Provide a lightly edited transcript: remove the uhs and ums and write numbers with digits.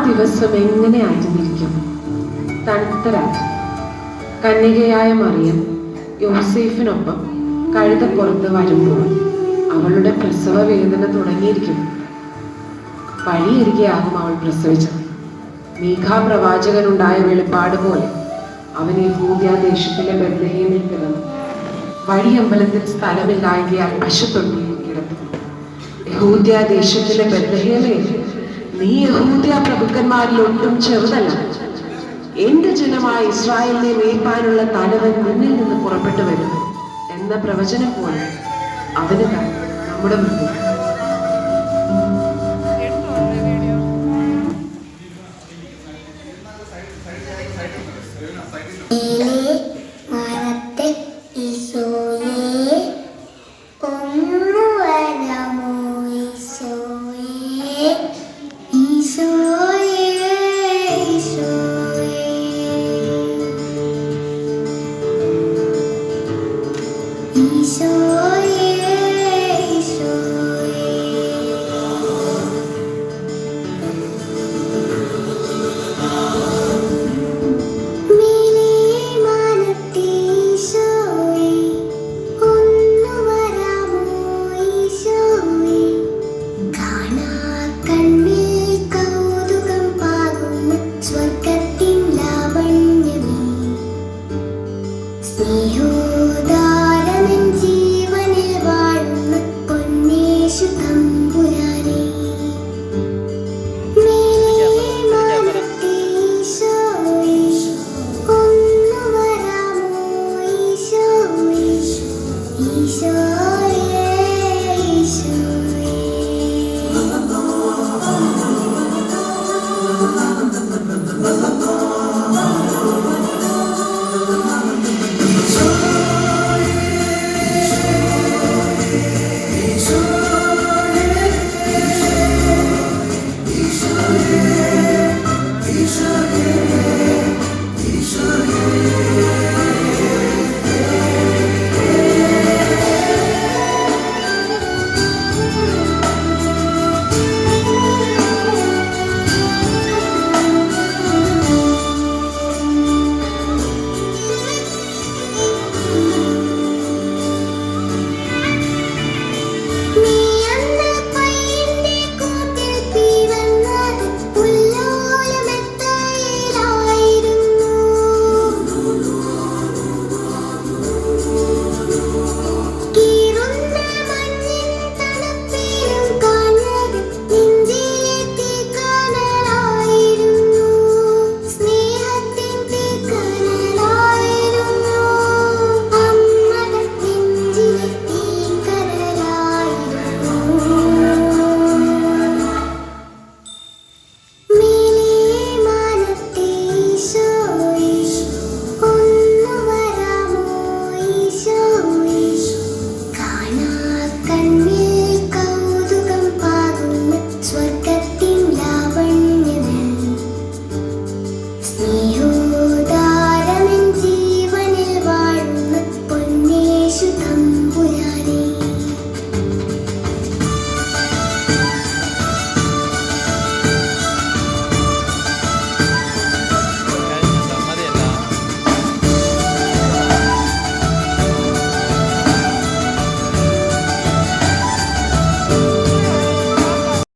ദിവസം എങ്ങനെ ആയിരുന്നിരിക്കും? തണുത്ത രാത്രി, കന്യകയായ മറിയം യോസേഫിനൊപ്പം കഴുതപ്പുറത്ത് വരുമ്പോൾ അവളുടെ പ്രസവ വേദന തുടങ്ങിയിരിക്കും. വഴിയരികെയാകും അവൾ പ്രസവിച്ചത്. മീഖാ പ്രവാചകനുണ്ടായ വെളിപ്പാട് പോലെ അവൻ യഹൂദ്യാദേശത്തിലെ ബെത്ലഹേമിൽ പിറന്നു. വഴിയമ്പലത്തിൽ സ്ഥലമില്ലായകയാൽ പശുത്തൊട്ടിയിൽ കിടന്നു. യഹൂദ്യാദേശത്തിലെ ബെത്ലഹേമേ, നീ യഹൂദ്യ പ്രഭുക്കന്മാരിൽ ഒട്ടും ചെറുതല്ല. എന്റെ ജനമായ ഇസ്രായേലിനെ മേയ്പ്പാനുള്ള തലവൻ മുന്നിൽ നിന്ന് പുറപ്പെട്ടു വരും എന്ന പ്രവചനം പോലെ അവന് നമ്മുടെ മുന്നിൽ. You